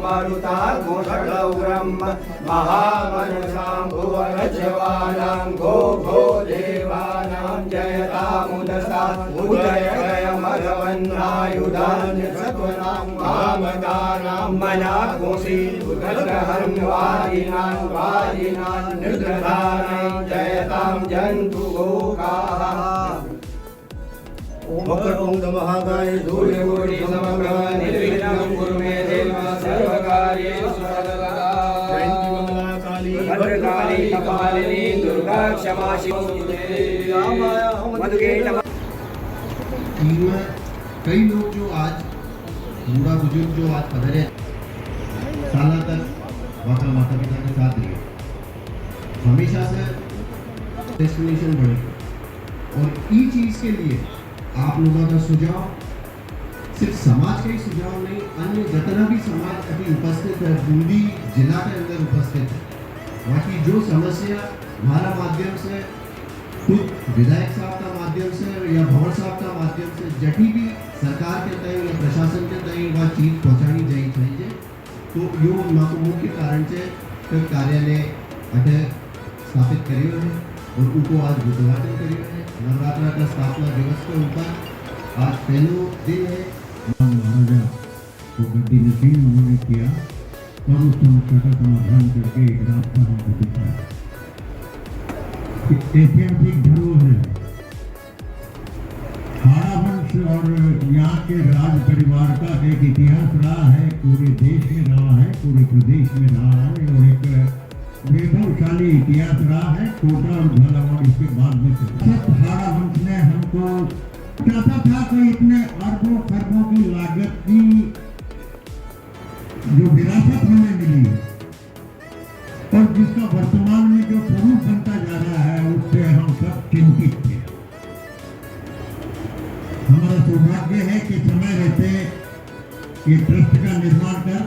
मरुता घोषगौरम महामनसां भुवनजवानां घो घो देवानां जयतामुदसा उदयमरवन्नायुधान् सत्वनां कामदानां मनाघोषी उदग्रहन्वादिनां वादिनां निद्रधानां जयतां जन्तु गोकाः। ओम महाकाय सूर्यकोटि समप्रभ निर्विघ्नं कुरु मे देव सर्वकार्येषु सर्वदा। भद्रकाली कपालिनी दुर्गा क्षमा शिवसुते मधुके नमः। कई लोग जो आज बूढ़ा बुजुर्ग जो आज पधरे साल तक माता पिता के साथ रहे, हमेशा से डेस्टिनेशन बढ़े और ई चीज के लिए आप लोगों का सुझाव सिर्फ समाज का ही सुझाव नहीं, अन्य जितना भी समाज अभी उपस्थित है बूंदी जिला के अंदर उपस्थित है, बाकी जो समस्या हमारा माध्यम से खुद विधायक साहब का माध्यम से या भंवर साहब का माध्यम से जटी भी सरकार के तय या प्रशासन के तय वह चीज पहुँचानी चाहिए, तो यो मुख्य कारण से कार्यालय अटे स्थापित करे हुए हैं और उनको आज उद्घाटन करे हुए हैं। नवरात्रा का स्थापना दिवस के ऊपर आज पहला दिन है। महाराजा को गद्दी नसीब उन्होंने किया और उस समस्या का समाधान करके एक रास्ता हमको दिखाया। ऐतिहासिक धरोहर है हाड़ा वंश और यहाँ के राज परिवार का एक इतिहास रहा है, पूरे देश में रहा है, पूरे प्रदेश में रहा है और एक वैभवशाली इतिहास रहा है। कोटा और झालावाड़ इसके बाद में हाड़ा वंश ने हमको चाहता था कि इतने अरबों खरबों की लागत की जो विरासत हमें मिली है और जिसका वर्तमान में जो स्वरूप बनता जा रहा है उससे हम सब चिंतित थे। हमारा सौभाग्य है कि समय रहते ये ट्रस्ट का निर्माण कर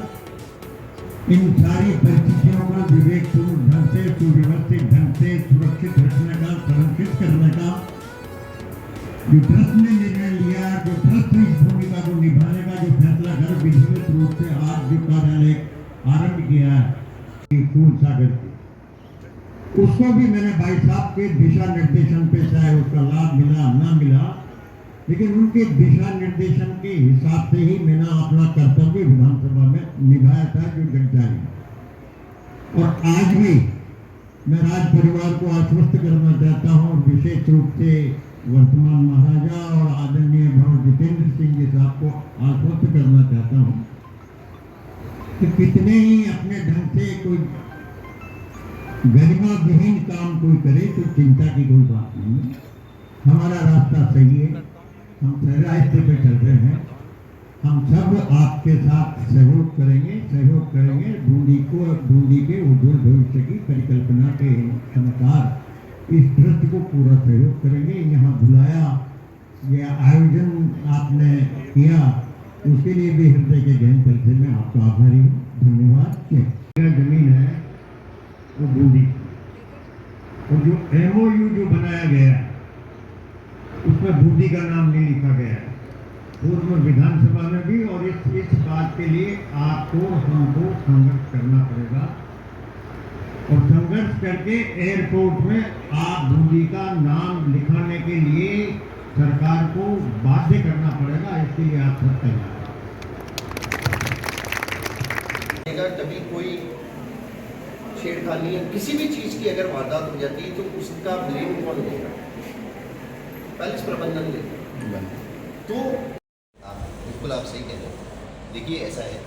इन सारी परिस्थितियों को विवेकपूर्ण ढंग से सुव्यवस्थित ढंग से सुरक्षित रखने का, संरक्षित करने का जो ट्रस्ट ने निर्णय लिया, जो ट्रस्ट इस भूमिका को निभाने का जो फैसला कर विधिवत रूप से आज जो कार्यालय आरंभ किया है फूल सागर की, उसको भी मैंने भाई साहब के दिशा निर्देशन पे चाहे उसका लाभ मिला ना मिला, लेकिन उनके दिशा निर्देशन के हिसाब से ही मैंने अपना कर्तव्य विधानसभा में निभाया था जो जगजारी। और आज भी मैं राज परिवार को आश्वस्त करना चाहता हूँ और विशेष रूप से वर्तमान महाराजा और आदरणीय भंवर जितेंद्र सिंह जी साहब को आश्वस्त करना चाहता हूँ कि कितने ही अपने ढंग से कोई गरिमा विहीन काम कोई करे तो चिंता की कोई बात नहीं। हमारा रास्ता सही है, हम सही रास्ते पे चल रहे हैं, हम सब आपके साथ सहयोग करेंगे बूंदी के उज्जवल भविष्य की परिकल्पना के अनुसार इस ट्रस्ट को पूरा सहयोग करेंगे। यहाँ बुलाया यह आयोजन आपने किया उसके लिए भी हृदय के गहन दिल से मैं आपका आभारी हूँ, धन्यवाद। जमीन है वो बूंदी और जो MOU जो बनाया गया है उसमें बूंदी का नाम नहीं लिखा गया है पूर्व विधानसभा में भी, और इस बात के लिए आपको हमको संघर्ष करना पड़ेगा और संघर्ष करके एयरपोर्ट में आप बूंदी का नाम लिखाने के लिए सरकार को बाध्य करना पड़ेगा। इसके लिए आप सब तैयार हैं। कभी कोई छेड़खानी या किसी भी चीज की अगर वारदात हो जाती है तो उसका ब्लेम कौन लेगा? पैलेस प्रबंधन लेगा। तो बिल्कुल आप सही कह रहे हैं। देखिए ऐसा है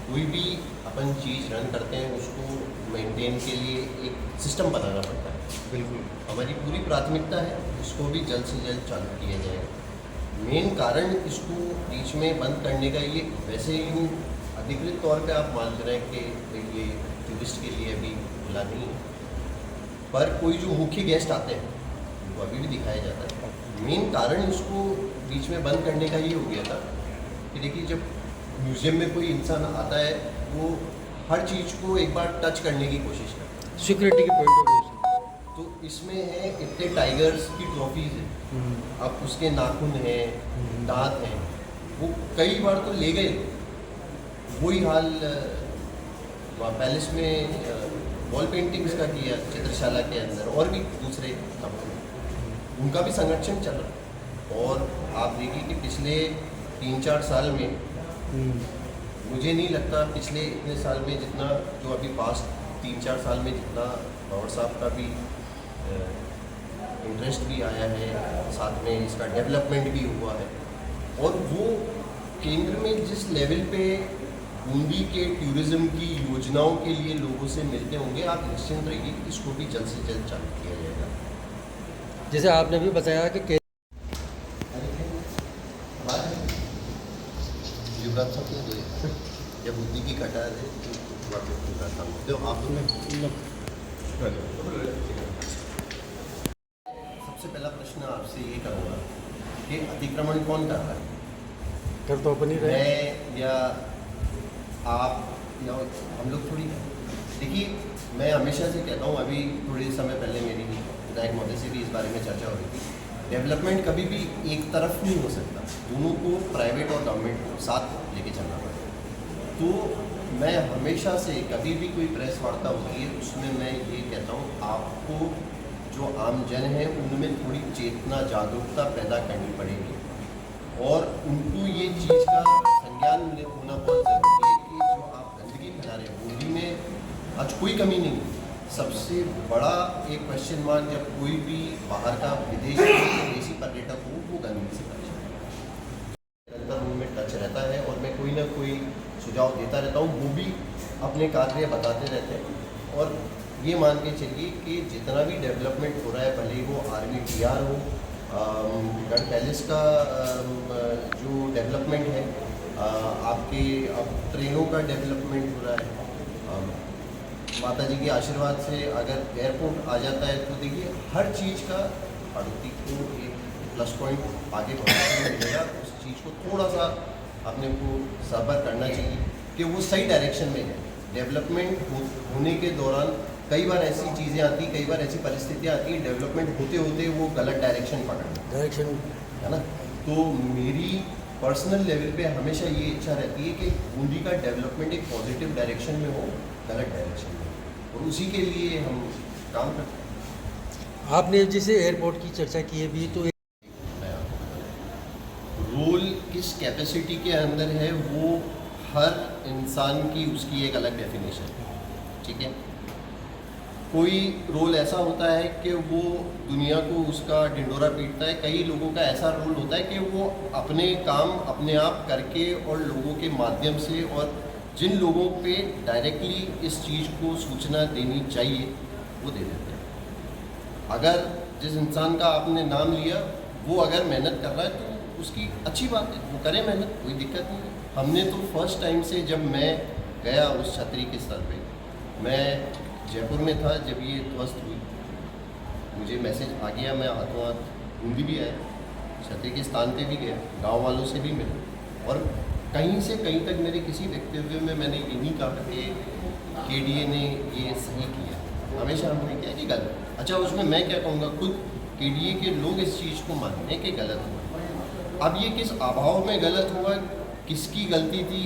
कोई भी अपन चीज़ रन करते हैं उसको मेंटेन के लिए एक सिस्टम बनाना पड़ता है। बिल्कुल। हमारी पूरी प्राथमिकता है इसको भी जल्द से जल्द चालू किया जाएगा। मेन कारण इसको बीच में बंद करने का ये वैसे यूँ अधिकृत तौर पे आप मान रहे हैं कि ये टूरिस्ट के लिए अभी खुला नहीं है, पर कोई जो मुख्य गेस्ट आते हैं उनको अभी भी दिखाया जाता है। मेन कारण इसको बीच में बंद करने का ये हो गया था कि देखिए जब म्यूज़ियम में कोई इंसान आता है वो हर चीज़ को एक बार टच करने की कोशिश करता है, सिक्योरिटी के पॉइंट ऑफ व्यू से। तो इसमें है इतने टाइगर्स की ट्रॉफीज़ हैं, अब उसके नाखून हैं, दांत हैं, वो कई बार तो ले गए। वही हाल वहाँ पैलेस में वॉल पेंटिंग्स का किया चित्रशाला के अंदर, और भी दूसरे कमरों में उनका भी संरक्षण चल रहा है। और आप देखिए कि पिछले 3-4 साल में मुझे नहीं लगता पिछले इतने साल में जितना जो अभी पास्ट 3-4 साल में जितना भंवर साहब का भी इंटरेस्ट भी आया है, साथ में इसका डेवलपमेंट भी हुआ है, और वो केंद्र में जिस लेवल पे बूंदी के टूरिज़्म की योजनाओं के लिए लोगों से मिलते होंगे, आप निश्चिंत रहिए इसको भी जल्द से जल्द चालू किया जाएगा। जैसे आपने भी बताया कि युवराज साहब के लिए जब बुद्धि की कटार है तो आप सबसे पहला प्रश्न आपसे ये करूँगा कि अतिक्रमण कौन कर रहा है? कर तो अपनी रहे मैं या आप या हम लोग थोड़ी। देखिए मैं हमेशा से कहता हूँ, अभी थोड़े समय पहले मेरी विधायक महोदय से भी इस बारे में चर्चा हो रही थी, डेवलपमेंट कभी भी एक तरफ नहीं हो सकता, दोनों को प्राइवेट और गवर्नमेंट को साथ लेके चलना पड़ेगा। तो मैं हमेशा से कभी भी कोई प्रेस वार्ता होती है उसमें मैं ये कहता हूँ आपको जो आम जन है उनमें थोड़ी चेतना जागरूकता पैदा करनी पड़ेगी, और उनको ये चीज़ का संज्ञान होना बहुत ज़रूरी है कि जो आप गंदगी फैला रहे हैं बूंदी में आज कोई कमी नहीं है। सबसे बड़ा एक क्वेश्चन मार्क जब कोई भी बाहर का विदेशी पर्यटक हो वो गंदगी से निरंतर उनमें टच रहता है, और मैं कोई ना कोई सुझाव देता रहता हूँ, वो भी अपने कार्य बताते रहते हैं। और ये मान के चलिए कि जितना भी डेवलपमेंट हो रहा है, भले वो RVTR हो, गढ़ पैलेस का जो डेवलपमेंट है, आपके अब ट्रेनों का डेवलपमेंट हो रहा है, माता जी के आशीर्वाद से अगर एयरपोर्ट आ जाता है तो देखिए हर चीज़ का आड़ती को एक प्लस पॉइंट आगे बढ़ाने में मिलेगा। उस चीज़ को थोड़ा सा अपने को सब्र करना चाहिए कि वो सही डायरेक्शन में है। डेवलपमेंट होने के दौरान कई बार ऐसी चीज़ें आती, कई बार ऐसी परिस्थितियाँ आती हैं, डेवलपमेंट होते होते वो गलत डायरेक्शन पकड़ना डायरेक्शन है ना। तो मेरी पर्सनल लेवल पे हमेशा ये इच्छा रहती है कि बूंदी का डेवलपमेंट एक पॉजिटिव डायरेक्शन में हो, गलत डायरेक्शन में, और उसी के लिए हम काम करते हैं। आपने जैसे एयरपोर्ट की चर्चा की है भी, तो रोल किस कैपेसिटी के अंदर है वो हर इंसान की उसकी एक अलग डेफिनेशन है, ठीक है। कोई रोल ऐसा होता है कि वो दुनिया को उसका ढिंडोरा पीटता है, कई लोगों का ऐसा रोल होता है कि वो अपने काम अपने आप करके और लोगों के माध्यम से, और जिन लोगों पे डायरेक्टली इस चीज़ को सूचना देनी चाहिए वो दे देते हैं। अगर जिस इंसान का आपने नाम लिया वो अगर मेहनत कर रहा है तो उसकी अच्छी बात है, वो करे मेहनत, कोई दिक्कत नहीं है। हमने तो फर्स्ट टाइम से जब मैं गया उस छतरी के स्तर पे, मैं जयपुर में था जब ये ध्वस्त हुई, मुझे मैसेज आ गया, मैं हाथों हाथ बूंदी भी आया, छतरी के स्थान पे भी गया, गांव वालों से भी मिला, और कहीं से कहीं तक मेरे किसी वक्तव्य में मैंने यही कहा कि KDA ने ये सही किया। हमेशा हमने किया कि गलत। अच्छा, उसमें मैं क्या कहूँगा, खुद KDA के लोग इस चीज़ को मानते हैं कि गलत हुआ। अब ये किस अभाव में गलत हुआ, किसकी गलती थी,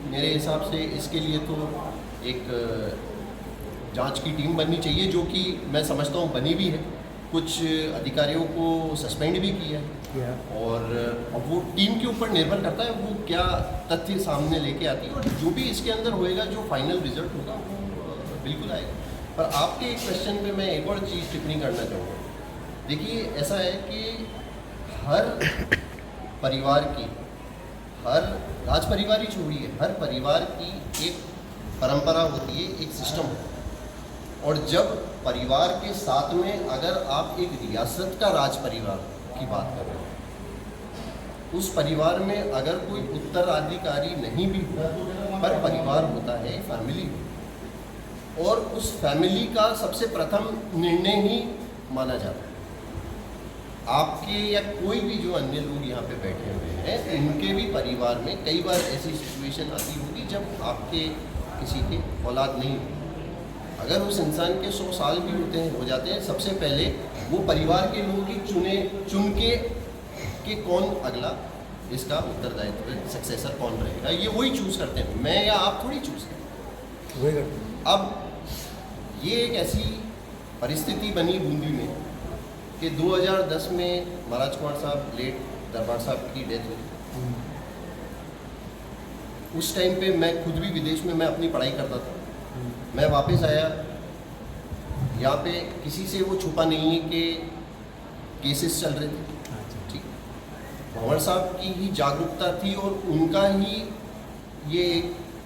मेरे हिसाब से इसके लिए तो एक जांच की टीम बननी चाहिए, जो कि मैं समझता हूँ बनी भी है। कुछ अधिकारियों को सस्पेंड भी किया है, और अब वो टीम के ऊपर निर्भर करता है वो क्या तथ्य सामने लेके आती है, और जो भी इसके अंदर होएगा, जो फाइनल रिजल्ट होगा वो बिल्कुल आएगा। पर आपके एक क्वेश्चन पे मैं एक और चीज़ टिप्पणी करना चाहूँगा। देखिए, ऐसा है कि हर परिवार की, हर राज परिवार ही छोड़िए, हर परिवार की एक परंपरा होती है, एक सिस्टम होता है। और जब परिवार के साथ में अगर आप एक रियासत का राज परिवार की बात कर रहे हो, उस परिवार में अगर कोई उत्तराधिकारी नहीं भी हो, पर परिवार होता है, फैमिली, और उस फैमिली का सबसे प्रथम निर्णय ही माना जाता है। आपके या कोई भी जो अन्य लोग यहाँ पे बैठे हुए हैं, इनके भी परिवार में कई बार ऐसी सिचुएशन आती होगी जब आपके किसी के औलाद नहीं हो। अगर उस इंसान के 100 साल भी हो जाते हैं, सबसे पहले वो परिवार के लोग ही चुन के कौन अगला इसका उत्तरदायित्व सक्सेसर कौन रहेगा, ये वही चूज़ करते हैं, मैं या आप थोड़ी चूज़ करते वही करते हैं। अब ये एक ऐसी परिस्थिति बनी बूंदी में कि 2010 में महाराज कुंवर साहब लेट दरबार साहब की डेथ हुई। उस टाइम पे मैं खुद भी विदेश में मैं अपनी पढ़ाई करता था। मैं वापस आया, यहाँ पे किसी से वो छुपा नहीं है कि केसेस चल रहे थे, ठीक। भंवर साहब की ही जागरूकता थी और उनका ही ये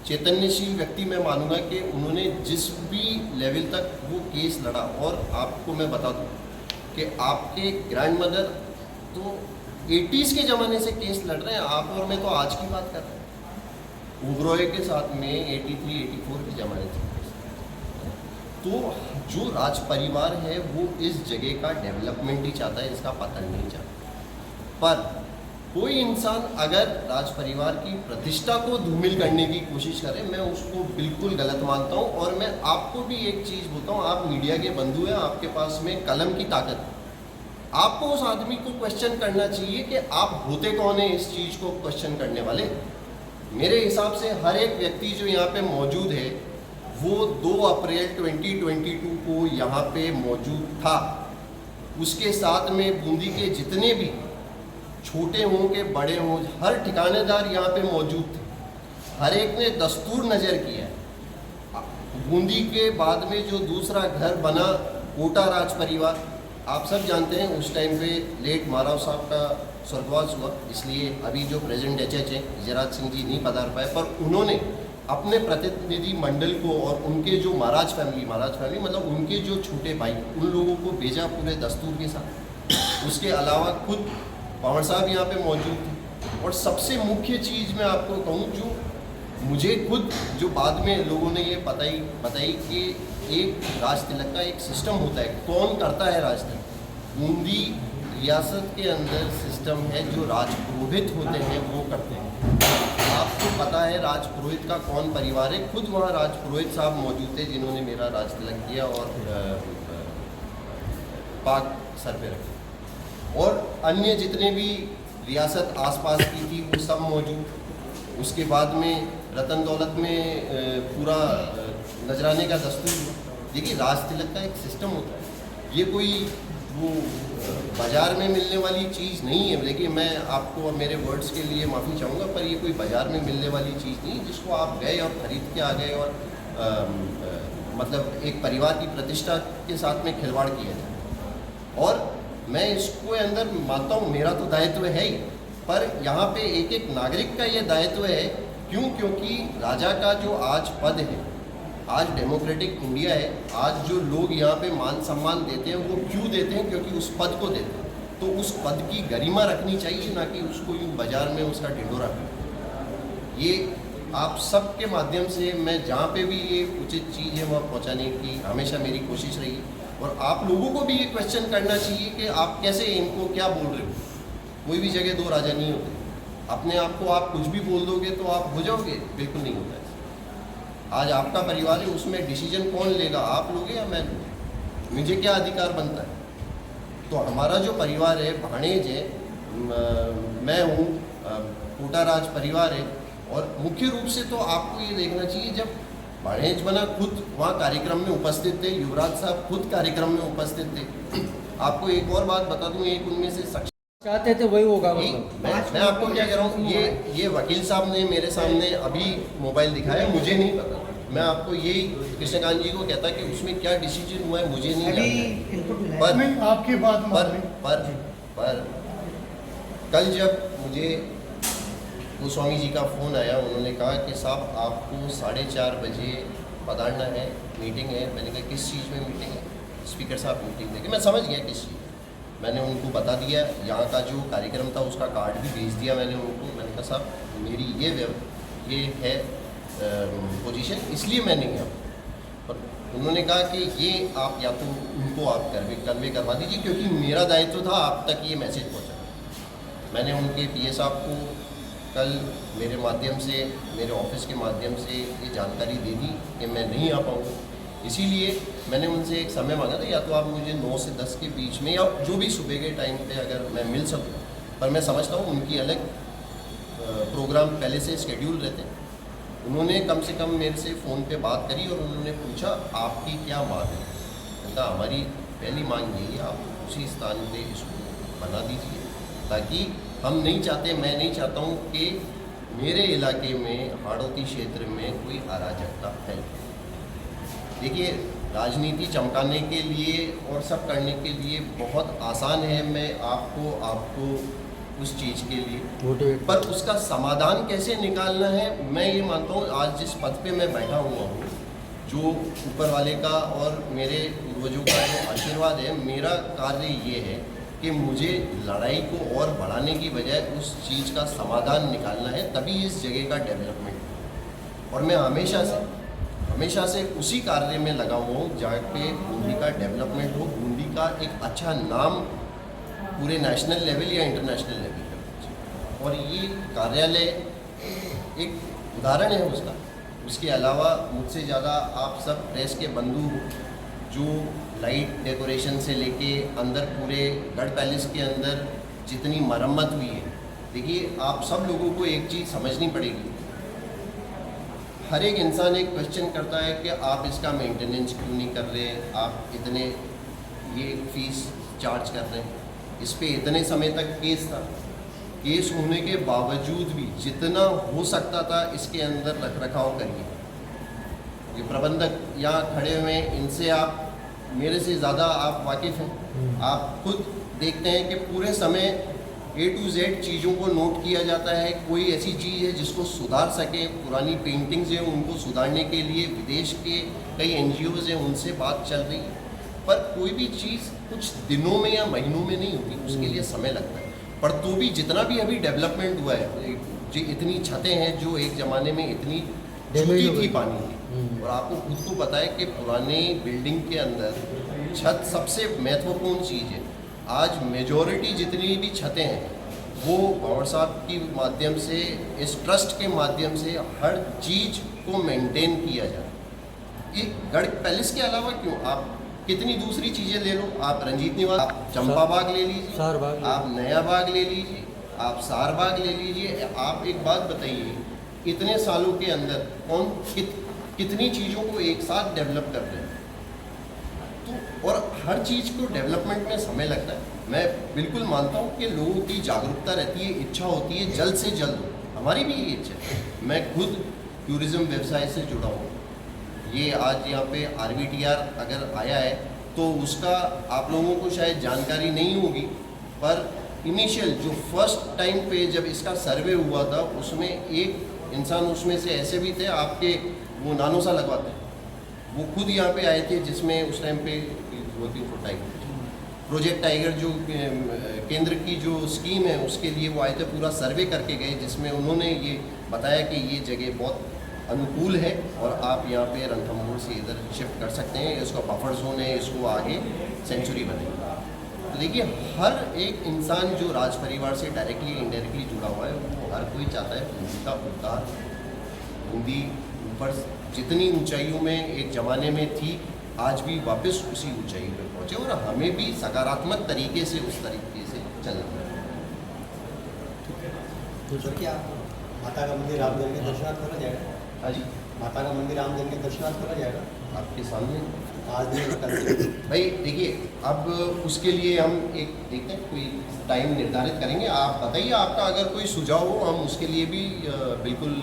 चैतन्यशील व्यक्ति मैं मानूंगा कि उन्होंने जिस भी लेवल तक वो केस लड़ा। और आपको मैं बता दूं कि आपके ग्रैंड मदर तो 80s के ज़माने से केस लड़ रहे हैं, आप और मैं तो आज की बात कर रहे हैं। ओबरॉय के साथ में 83-84 के ज़माने से। तो जो राज परिवार है वो इस जगह का डेवलपमेंट ही चाहता है, इसका पतन नहीं चाहता। पर कोई इंसान अगर राज परिवार की प्रतिष्ठा को धूमिल करने की कोशिश करे, मैं उसको बिल्कुल गलत मानता हूँ। और मैं आपको भी एक चीज़ बोलता हूँ, आप मीडिया के बंधु हैं, आपके पास में कलम की ताकत है। आपको उस आदमी को क्वेश्चन करना चाहिए कि आप होते कौन है इस चीज़ को क्वेश्चन करने वाले। मेरे हिसाब से हर एक व्यक्ति जो यहाँ पे मौजूद है वो 2 अप्रैल 2022 को यहाँ पे मौजूद था। उसके साथ में बूंदी के जितने भी छोटे हों के बड़े हों, हर ठिकानेदार यहाँ पे मौजूद थे। हर एक ने दस्तूर नज़र किया है। बूंदी के बाद में जो दूसरा घर बना कोटा राज परिवार, आप सब जानते हैं उस टाइम पे लेट महाराव साहब का स्वर्गवास हुआ, इसलिए अभी जो प्रेजेंट एचएच हैं विजयराज सिंह जी नहीं पधार पाए, पर उन्होंने अपने प्रतिनिधि मंडल को और उनके जो महाराज फैमिली मतलब उनके जो छोटे भाई, उन लोगों को भेजा पूरे दस्तूर के साथ। उसके अलावा खुद पवन साहब यहाँ पे मौजूद थे। और सबसे मुख्य चीज़ मैं आपको कहूँ, जो मुझे खुद जो बाद में लोगों ने ये बताई कि एक राज तिलक का एक सिस्टम होता है। कौन करता है राज तिलक? बूंदी रियासत के अंदर सिस्टम है, जो राजपुरोहित होते हैं वो करते हैं। आपको पता है राजपुरोहित का कौन परिवार है? खुद वहाँ राजपुरोहित साहब मौजूद थे जिन्होंने मेरा राज तिलक किया और पाग सर पे रखा। और अन्य जितने भी रियासत आसपास की थी वो सब मौजूद। उसके बाद में रतन दौलत में पूरा नजराने का दस्तूर हुआ। देखिए राज तिलक का एक सिस्टम होता है, ये कोई वो बाज़ार में मिलने वाली चीज़ नहीं है। लेकिन मैं आपको मेरे वर्ड्स के लिए माफ़ी चाहूँगा, पर ये कोई बाज़ार में मिलने वाली चीज़ नहीं जिसको आप गए और ख़रीद के आ गए और मतलब एक परिवार की प्रतिष्ठा के साथ में खिलवाड़ किया जाए। और मैं इसको अंदर मानता हूँ, मेरा तो दायित्व है ही, पर यहाँ पे एक एक नागरिक का ये दायित्व है। क्योंकि राजा का जो आज पद है, आज डेमोक्रेटिक इंडिया है, आज जो लोग यहाँ पे मान सम्मान देते हैं वो क्यों देते हैं? क्योंकि उस पद को देते हैं। तो उस पद की गरिमा रखनी चाहिए, ना कि उसको यूँ बाजार में उसका ढिंढोरा। ये आप सब के माध्यम से मैं जहाँ पे भी ये उचित चीज़ है वहाँ पहुँचाने की हमेशा मेरी कोशिश रही। और आप लोगों को भी ये क्वेश्चन करना चाहिए कि आप कैसे इनको क्या बोल रहे हो। कोई भी जगह 2 राजा नहीं होते। अपने आप को आप कुछ भी बोल दोगे तो आप हो जाओगे, बिल्कुल नहीं होता है। आज आपका परिवार है, उसमें डिसीजन कौन लेगा, आप लोगे या मैं लूँगा? मुझे क्या अधिकार बनता है? तो हमारा जो परिवार है, भाणेज है, मैं हूँ, कोटा राज परिवार है। और मुख्य रूप से तो आपको ये देखना चाहिए, जब भाणेज बना खुद वहाँ कार्यक्रम में उपस्थित थे, युवराज साहब खुद कार्यक्रम में उपस्थित थे। आपको एक और बात बता दूँ, एक उनमें से चाहते थे वही होगा। मैं आपको क्या कह रहा हूँ, ये वकील साहब ने मेरे सामने अभी मोबाइल दिखाया, मुझे नहीं पता। मैं आपको यही कृष्णकांत जी को कहता कि उसमें क्या डिसीजन हुआ है मुझे नहीं जानता। पर आपकी बात पर कल जब मुझे गोस्वामी जी का फ़ोन आया, उन्होंने कहा कि साहब आपको 4:30 बजे पधारना है, मीटिंग है। मैंने कहा किस चीज़ में मीटिंग है? स्पीकर साहब मीटिंग देंगे। मैं समझ गया किस चीज़। मैंने उनको बता दिया, यहाँ का जो कार्यक्रम था उसका कार्ड भी भेज दिया मैंने उनको। मैंने कहा साहब मेरी ये है पोजीशन, इसलिए मैं नहीं आया। पर उन्होंने कहा कि ये आप या तो उनको आप कन्वे करवा दीजिए, क्योंकि मेरा दायित्व था आप तक ये मैसेज पहुँचाना। मैंने उनके पीए साहब को कल मेरे माध्यम से, मेरे ऑफिस के माध्यम से ये जानकारी दे दी कि मैं नहीं आ पाऊँगा। इसीलिए मैंने उनसे एक समय मांगा था, या तो आप मुझे 9 से 10 के बीच में या जो भी सुबह के टाइम पे अगर मैं मिल सकूँ। पर मैं समझता हूँ उनकी अलग प्रोग्राम पहले से शेड्यूल रहते हैं। उन्होंने कम से कम मेरे से फ़ोन पे बात करी और उन्होंने पूछा आपकी क्या मांग है। मैंने कहा हमारी पहली मांग यही है, आप उसी स्थान पे इसको बना दीजिए, ताकि हम नहीं चाहते, मैं नहीं चाहता हूँ कि मेरे इलाके में हाड़ौती क्षेत्र में कोई अराजकता फैले। देखिए, राजनीति चमकाने के लिए और सब करने के लिए बहुत आसान है, मैं आपको उस चीज़ के लिए, पर उसका समाधान कैसे निकालना है, मैं ये मानता हूँ आज जिस पद पे मैं बैठा हुआ हूँ, जो ऊपर वाले का और मेरे पूर्वजों का जो आशीर्वाद है, मेरा कार्य ये है कि मुझे लड़ाई को और बढ़ाने की बजाय उस चीज़ का समाधान निकालना है, तभी इस जगह का डेवलपमेंट। और मैं हमेशा से उसी कार्य में लगा हुआ हूँ जहाँ पे बूंदी का डेवलपमेंट हो, बूंदी का एक अच्छा नाम पूरे नेशनल लेवल या इंटरनेशनल लेवल पे। और ये कार्यालय एक उदाहरण है उसका। उसके अलावा मुझसे ज़्यादा आप सब प्रेस के बंधु हो, जो लाइट डेकोरेशन से लेके अंदर पूरे गढ़ पैलेस के अंदर जितनी मरम्मत हुई है, देखिए आप सब लोगों को एक चीज़ समझनी पड़ेगी। हर एक इंसान एक क्वेश्चन करता है कि आप इसका मेंटेनेंस क्यों नहीं कर रहे, आप इतने ये फीस चार्ज कर रहे हैं। इस पे इतने समय तक केस था, केस होने के बावजूद भी जितना हो सकता था इसके अंदर रख रखाव करिए। ये प्रबंधक यहाँ खड़े हुए हैं, इनसे आप मेरे से ज़्यादा आप वाकिफ़ हैं। आप खुद देखते हैं कि पूरे समय A to Z चीज़ों को नोट किया जाता है। कोई ऐसी चीज़ है जिसको सुधार सके, पुरानी पेंटिंग्स हैं उनको सुधारने के लिए विदेश के कई NGOs हैं, उनसे बात चल रही है। पर कोई भी चीज़ कुछ दिनों में या महीनों में नहीं होती, उसके लिए समय लगता है। पर तो भी जितना भी अभी डेवलपमेंट हुआ है, जो इतनी छतें हैं जो एक ज़माने में इतनी चूती थी पानी की, और आपको खुद को पता है कि पुराने बिल्डिंग के अंदर छत सबसे महत्वपूर्ण चीज़ है। आज मेजॉरिटी जितनी भी छतें हैं वो गौर साहब के माध्यम से, इस ट्रस्ट के माध्यम से हर चीज़ को मेंटेन किया जाए। ये गढ़ पैलेस के अलावा क्यों, आप कितनी दूसरी चीज़ें ले लो, आप रंजीत निवास, आप चंपा बाग ले लीजिए, आप नया बाग ले लीजिए, आप सार बाग ले लीजिए। आप एक बात बताइए, इतने सालों के अंदर कितनी चीज़ों को एक साथ डेवलप कर रहे हैं। तो और हर चीज़ को डेवलपमेंट में समय लगता है। मैं बिल्कुल मानता हूँ कि लोगों की जागरूकता रहती है, इच्छा होती है जल्द से जल्द हो। हमारी भी ये इच्छा है। मैं खुद टूरिज़्म व्यवसाय से जुड़ा हूँ। ये आज यहाँ पे RVTR अगर आया है तो उसका आप लोगों को शायद जानकारी नहीं होगी, पर इनिशियल जो फर्स्ट टाइम पे जब इसका सर्वे हुआ था, उसमें एक इंसान उसमें से ऐसे भी थे, आपके वो नानोसा लगवाते हैं, वो खुद यहाँ पे आए थे, जिसमें उस टाइम पे प्रोजेक्ट टाइगर जो केंद्र की जो स्कीम है उसके लिए वो आए थे, पूरा सर्वे करके गए, जिसमें उन्होंने ये बताया कि ये जगह बहुत अनुकूल है और आप यहाँ पे रणथंभौर से इधर शिफ्ट कर सकते हैं। इसका बफर जोन है, इसको आगे सेंचुरी बनेगी। तो देखिए, हर एक इंसान जो राज परिवार से डायरेक्टली इनडायरेक्टली जुड़ा हुआ है, वो हर कोई चाहता है बूंदी का उद्धार, बूंदी ऊपर जितनी ऊंचाइयों में एक ज़माने में थी, आज भी वापस उसी ऊंचाई पर पहुँचे, और हमें भी सकारात्मक तरीके से उस तरीके से चलना है। तो क्या माता का मंदिर रामजन्म के दर्शनार्थ करा जाएगा? हाँ जी, माता का मंदिर रामजन्म के दर्शनार्थ करा जाएगा आपके सामने। आज नहीं कल। भाई देखिए, अब उसके लिए हम एक देखते हैं, कोई टाइम निर्धारित करेंगे। आप बताइए, आपका अगर कोई सुझाव हो, हम उसके लिए भी बिल्कुल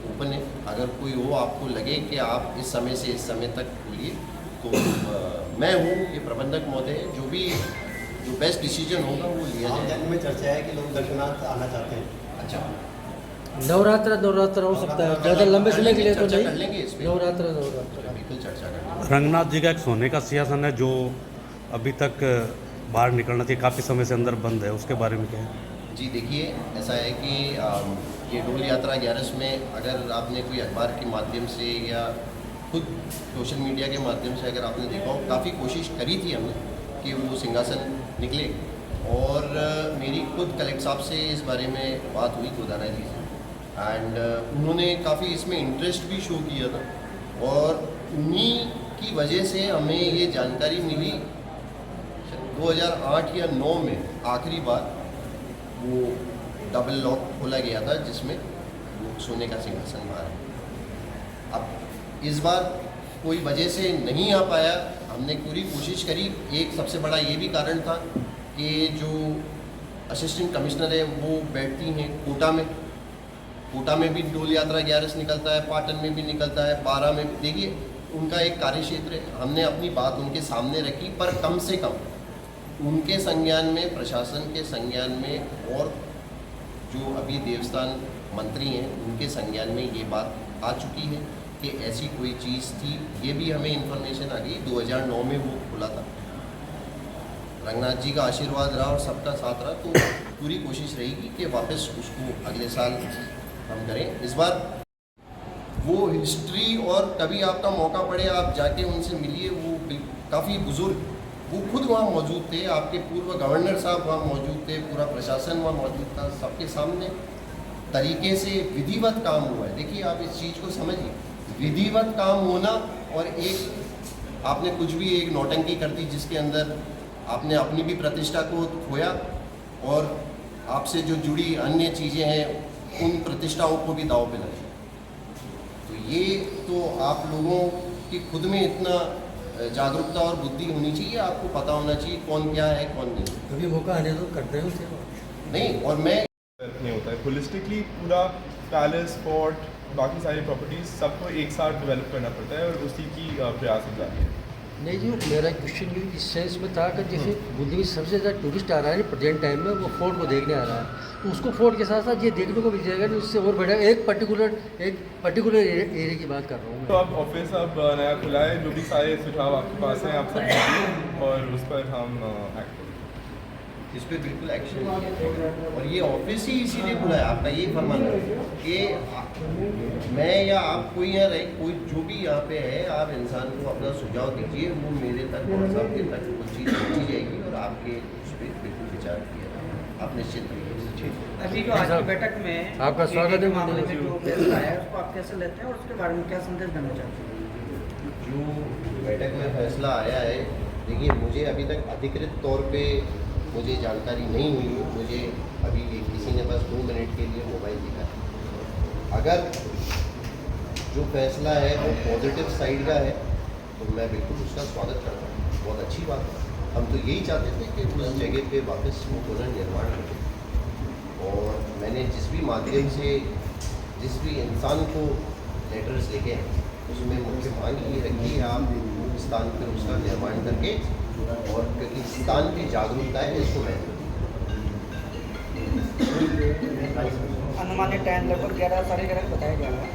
ओपन है। अगर कोई हो, आपको लगे कि आप इस समय से इस समय तक बोलिए, तो मैं हूँ, ये प्रबंधक महोदय, जो बेस्ट डिसीजन होगा वो लिया जाएगा। रामजन्म में चर्चा है कि लोग दर्शनार्थ आना चाहते हैं। अच्छा, नवरात्र हो सकता है, ज़्यादा लंबे समय के लिए तो चर्चा कर लेंगे नहीं। इस पे। नवरात्र बिल्कुल चर्चा करेंगे। रंगनाथ जी का एक सोने का सिंहासन है जो अभी तक बाहर निकलना चाहिए, काफ़ी समय से अंदर बंद है, उसके बारे में क्या है? जी देखिए, ऐसा है कि ये डोल यात्रा 11 में अगर आपने कोई अखबार के माध्यम से या खुद सोशल मीडिया के माध्यम से अगर आपने देखा हो, काफ़ी कोशिश करी थी हमने कि वो सिंहासन निकले, और मेरी खुद कलेक्टर साहब से इस बारे में बात हुई गोदाना जी से, एंड उन्होंने काफ़ी इसमें इंटरेस्ट भी शो किया था, और उन्हीं की वजह से हमें ये जानकारी मिली 2008 या 9 में आखिरी बार वो डबल लॉक खोला गया था जिसमें वो सोने का सिंहासन बाहर है। अब इस बार कोई वजह से नहीं आ पाया, हमने पूरी कोशिश करी। एक सबसे बड़ा ये भी कारण था कि जो असिस्टेंट कमिश्नर है वो बैठती हैं कोटा में। कोटा में भी डोल यात्रा 11 निकलता है, पाटन में भी निकलता है, 12 में। देखिए उनका एक कार्य क्षेत्र है, हमने अपनी बात उनके सामने रखी, पर कम से कम उनके संज्ञान में, प्रशासन के संज्ञान में, और जो अभी देवस्थान मंत्री हैं उनके संज्ञान में ये बात आ चुकी है कि ऐसी कोई चीज़ थी। ये भी हमें इन्फॉर्मेशन आ गई 2009 में वो खुला था। रंगनाथ जी का आशीर्वाद रहा और सबका साथ रहा, तो पूरी कोशिश रहेगी कि वापस उसको अगले साल हम करें। इस बार वो हिस्ट्री, और कभी आपका मौका पड़े आप जाके उनसे मिलिए, वो काफ़ी बुजुर्ग, वो खुद वहाँ मौजूद थे, आपके पूर्व गवर्नर साहब वहाँ मौजूद थे, पूरा प्रशासन वहाँ मौजूद था, सबके सामने तरीके से विधिवत काम हुआ है। देखिए आप इस चीज़ को समझिए, विधिवत काम होना, और एक आपने कुछ भी एक नौटंकी कर दी जिसके अंदर आपने अपनी भी प्रतिष्ठा को खोया, और आपसे जो जुड़ी अन्य चीज़ें हैं उन प्रतिष्ठाओं को भी दांव पे लगाई। तो ये तो आप लोगों की खुद में इतना जागरूकता और बुद्धि होनी चाहिए, आपको पता होना चाहिए कौन क्या है कौन नहीं। कभी मौका आने तो करते हैं उसे नहीं, और मैं नहीं होता है होलिस्टिकली, पूरा पैलेस, फोर्ट, बाकी सारी प्रॉपर्टीज़ सबको एक साथ डेवलप करना पड़ता है, और उसी की प्रयास की जाती है। नहीं जी, मेरा क्वेश्चन ये इस सेंस में था कि जैसे बुद्धि में सबसे ज़्यादा टूरिस्ट आ रहा है प्रेजेंट टाइम में, वो फोर्ट को देखने आ रहा है, तो उसको फोर्ट के साथ साथ ये देखने को मिल जाएगा कि उससे और बढ़िया एक पर्टिकुलर एरिया की बात कर रहा हूँ तो अब ऑफिस अब नया खुला है, जो भी सारे सुझाव आपके पास हैं आप सब दीजिए, और उस पर हम एक्ट करेंगे। इस पर बिल्कुल एक्शन लिया, और ये ऑफिस ही इसीलिए खुला है, आपका यही फरमान है कि मैं या आप कोई यहाँ रहे, कोई जो भी यहाँ पे है, आप इंसान को अपना सुझाव दीजिए, वो मेरे तक और सबके तक वो चीज़ पहुँची जाएगी, और आपके उस पर बिल्कुल विचार किया जाएगा। आप निश्चित रहिए। अभी जो आज की बैठक में आपका स्वागत है। मामले में जो फैसला है उसको आप कैसे लेते हैं और उसके बारे में क्या संदेश देना चाहते हैं? जो बैठक में फैसला आया है, देखिए मुझे अभी तक अधिकृत तौर पे मुझे जानकारी नहीं हुई है। मुझे अभी किसी ने बस 2 मिनट के लिए मोबाइल दिखा है। अगर जो फैसला है वो पॉजिटिव साइड का है तो मैं बिल्कुल उसका स्वागत करता हूँ, बहुत अच्छी बात है। हम तो यही चाहते थे कि उस जगह पे वापस वो पुनर्निर्माण करें, और मैंने जिस भी माध्यम से जिस भी इंसान को लेटर्स लिखे हैं उसमें मुख्य मांग ये रखी है आप स्थान पर उसका निर्माण करके, और क्योंकि स्थान की जागरूकता है इसको महत्व अनुमानित टाइम लगभग 11 साढ़े 11 बताया जा रहा है।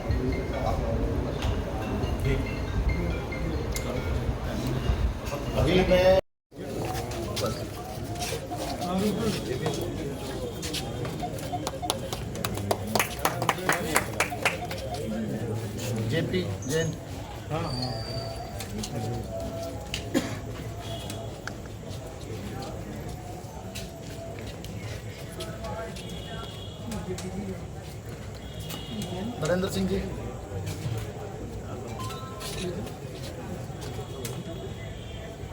अभी मैं जेपी जैन नरेंद्र सिंह जी।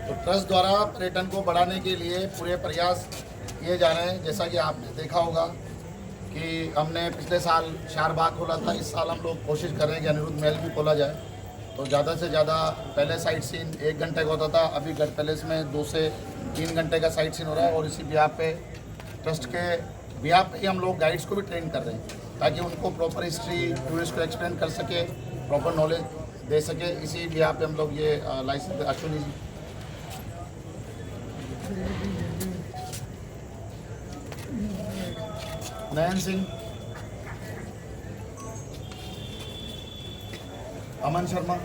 तो ट्रस्ट द्वारा पर्यटन को बढ़ाने के लिए पूरे प्रयास किए जा रहे हैं। जैसा कि आपने देखा होगा कि हमने पिछले साल शारबाग खोला था, इस साल हम लोग कोशिश कर रहे हैं कि अनिरुद्ध महल भी खोला जाए। तो ज़्यादा से ज़्यादा पहले साइट सीन 1 घंटे का होता था, अभी गढ़ पैलेस में 2 से 3 घंटे का साइट सीन हो रहा है। और इसी ब्याह पे ट्रस्ट के ब्याह पे ही हम लोग गाइड्स को भी ट्रेन कर रहे हैं ताकि उनको प्रॉपर हिस्ट्री टूरिस्ट को एक्सप्लेन कर सके, प्रॉपर नॉलेज दे सके। इसी ब्याह पे हम लोग ये लाइसेंस अश्विनी जी नयन सिंह अमन शर्मा